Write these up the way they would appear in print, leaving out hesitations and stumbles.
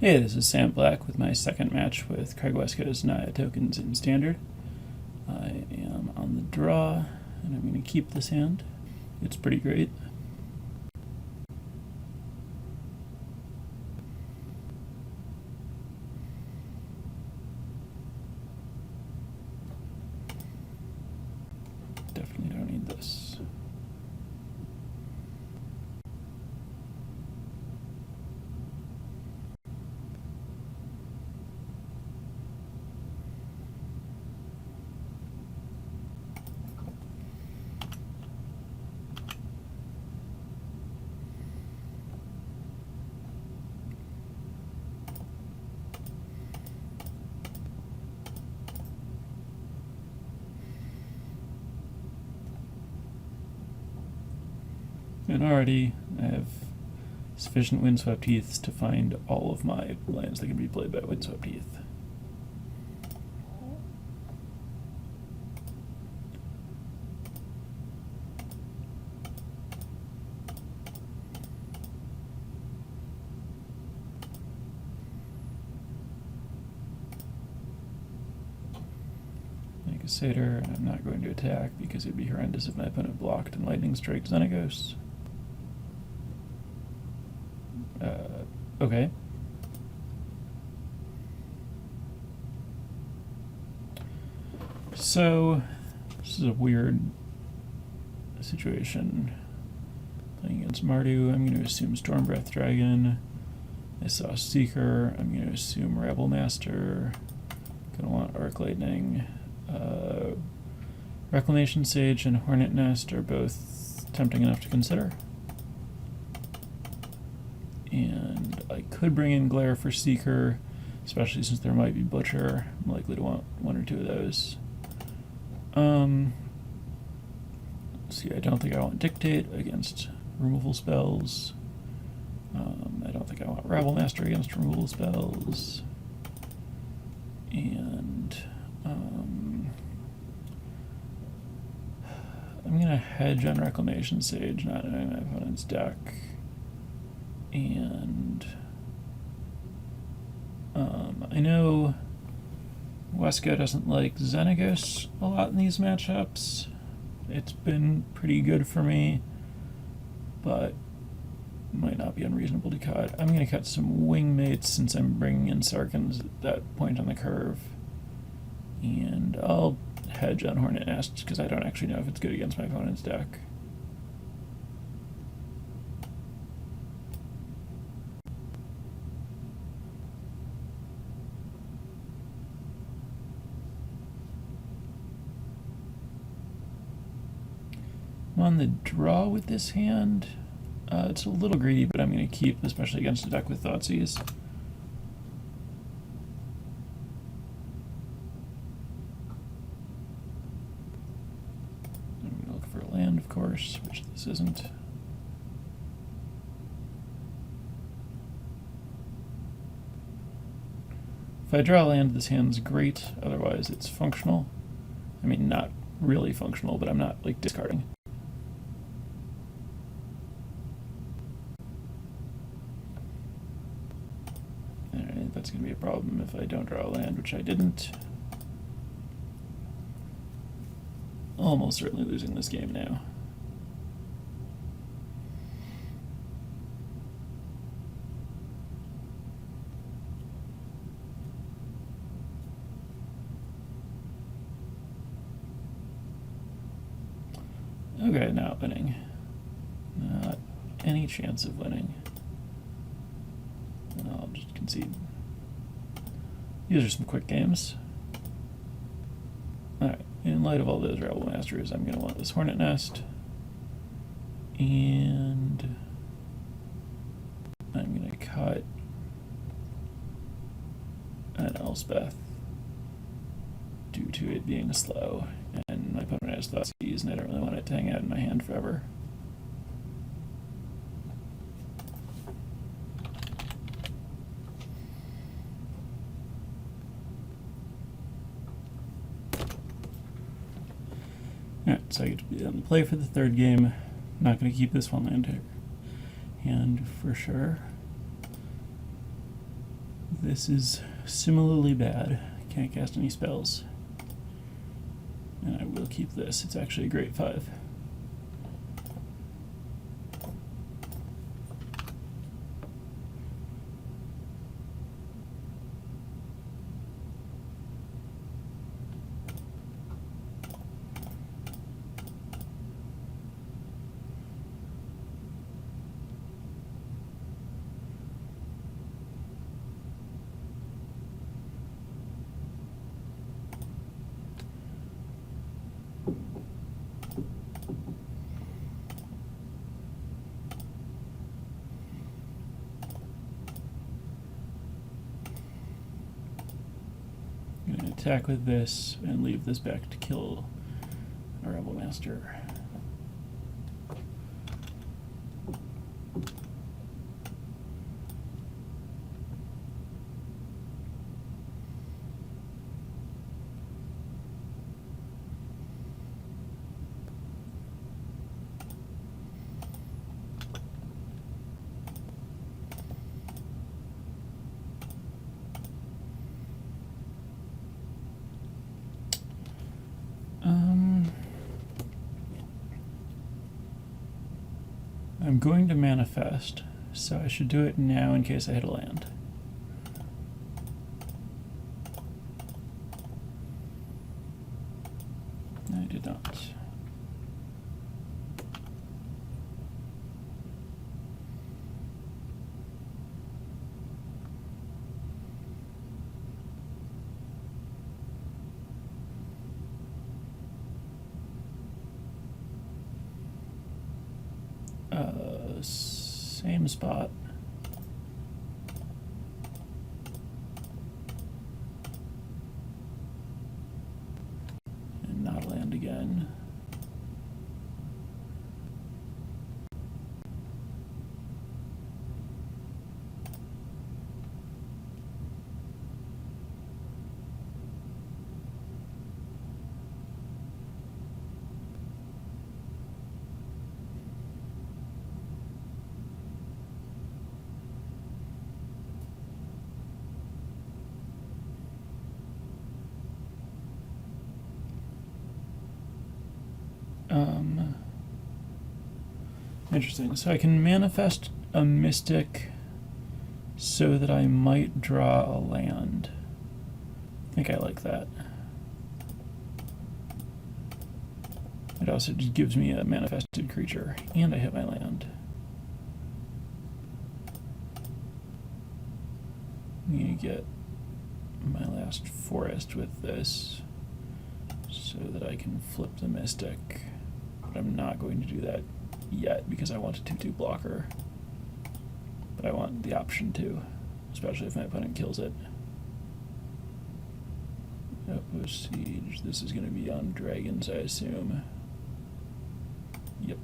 Hey, this is Sam Black with my second match with Craig Wesco's Naya tokens in Standard. I am on the draw, and I'm going to keep this hand. It's pretty great. Definitely don't need this. And already I have sufficient Windswept Heaths to find all of my lands that can be played by Windswept Heath. Make a Satyr, and I'm not going to attack because it'd be horrendous if my opponent blocked and Lightning Strike Xenagos. Okay. So, this is a weird situation. Playing against Mardu, I'm going to assume Stormbreath Dragon. I saw Seeker, I'm going to assume Rebel Master. Going to want Arc Lightning. Reclamation Sage and Hornet Nest are both tempting enough to consider. And I could bring in Glare for Seeker, especially since there might be Butcher. I'm likely to want one or two of those. See, I don't think I want Dictate against removal spells. I don't think I want Rabble Master against removal spells. And I'm going to hedge on Reclamation Sage, not knowing my opponent's deck. And I know Wesco doesn't like Xenagos a lot in these matchups. It's been pretty good for me, but might not be unreasonable to cut. I'm going to cut some Wingmates since I'm bringing in Sarkans at that point on the curve. And I'll hedge on Hornet Nest because I don't actually know if it's good against my opponent's deck. I'm on the draw with this hand. It's a little greedy, but I'm going to keep, especially against a deck with Thoughtseize. I'm going to look for a land, of course, which this isn't. If I draw land, this hand's great. Otherwise, it's functional. I mean, not really functional, but I'm not, like, discarding. That's going to be a problem if I don't draw a land, which I didn't. Almost certainly losing this game now. Okay, not winning. Not any chance of winning. I'll just concede. These are some quick games. Alright, in light of all those Rebel Masters, I'm going to want this Hornet Nest. And I'm going to cut an Elspeth due to it being slow. And my opponent has Thoughtseize, and I don't really want it to hang out in my hand forever. Alright, so I get to be on the play for the third game. I'm not going to keep this one land hand for sure. This is similarly bad. Can't cast any spells. And I will keep this. It's actually a great 5. I'm going to attack with this and leave this back to kill a Rebel Master. I'm going to manifest, so I should do it now in case I hit a land. I did not. Same spot. And not land again. Interesting. So I can manifest a mystic so that I might draw a land. I think I like that. It also just gives me a manifested creature, and I hit my land. I'm going to get my last forest with this so that I can flip the mystic, but I'm not going to do that yet because I want a 2/2 blocker, but I want the option to, especially if my opponent kills it. Outpost Siege, this is going to be on dragons, I assume. Yep.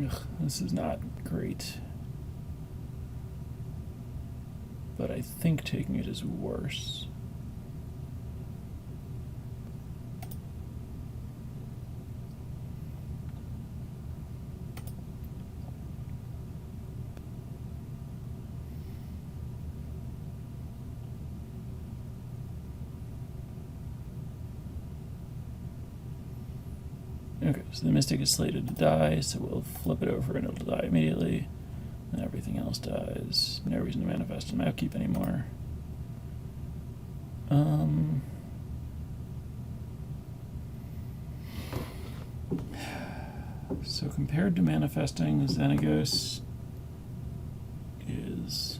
Ugh, this is not great. But I think taking it is worse. Okay, so the Mystic is slated to die, so we'll flip it over and it'll die immediately. And everything else dies. No reason to manifest an upkeep anymore. So compared to manifesting, Xenagos is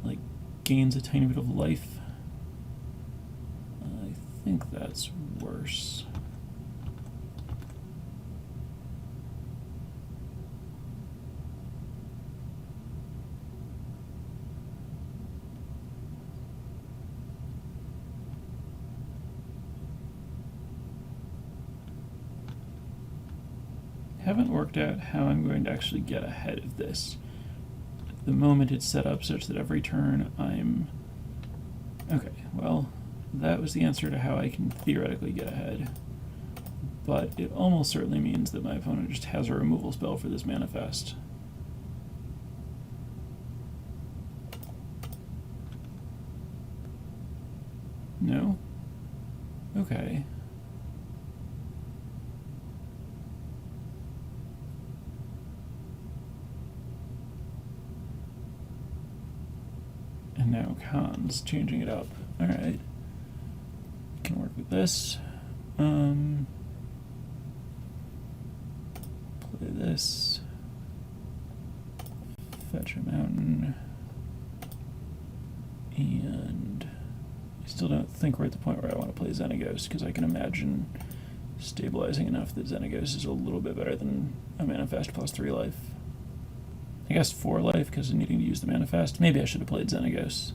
like gains a tiny bit of life. I think that's worse. Haven't worked out how I'm going to actually get ahead of this. At the moment it's set up such that every turn I'm... Okay, well, that was the answer to how I can theoretically get ahead. But it almost certainly means that my opponent just has a removal spell for this manifest. No? Okay. And now Khan's changing it up. Alright. Can work with this. Play this. Fetch a mountain. And I still don't think we're at the point where I want to play Xenagos, because I can imagine stabilizing enough that Xenagos is a little bit better than a manifest plus 3 life. I guess 4 life because of needing to use the manifest. Maybe I should have played Xenagos.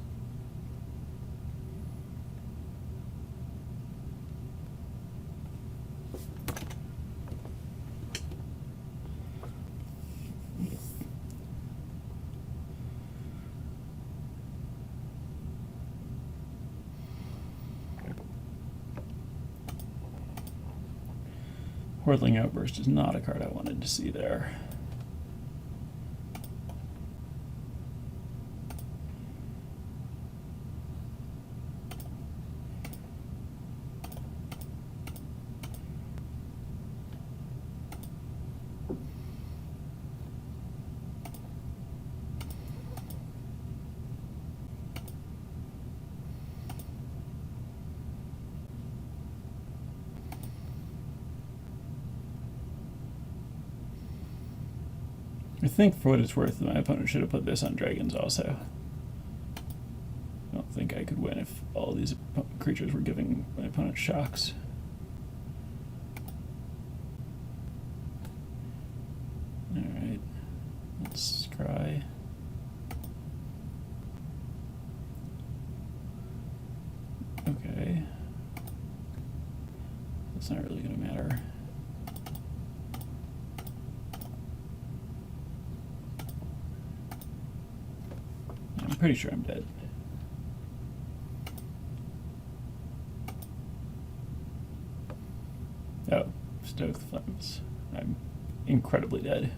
Hordling Outburst is not a card I wanted to see there. I think, for what it's worth, my opponent should have put this on dragons also. I don't think I could win if all these creatures were giving my opponent shocks. Alright, let's scry. Okay. That's not really going to matter. I'm pretty sure I'm dead. Oh, Stoke the Flames. I'm incredibly dead.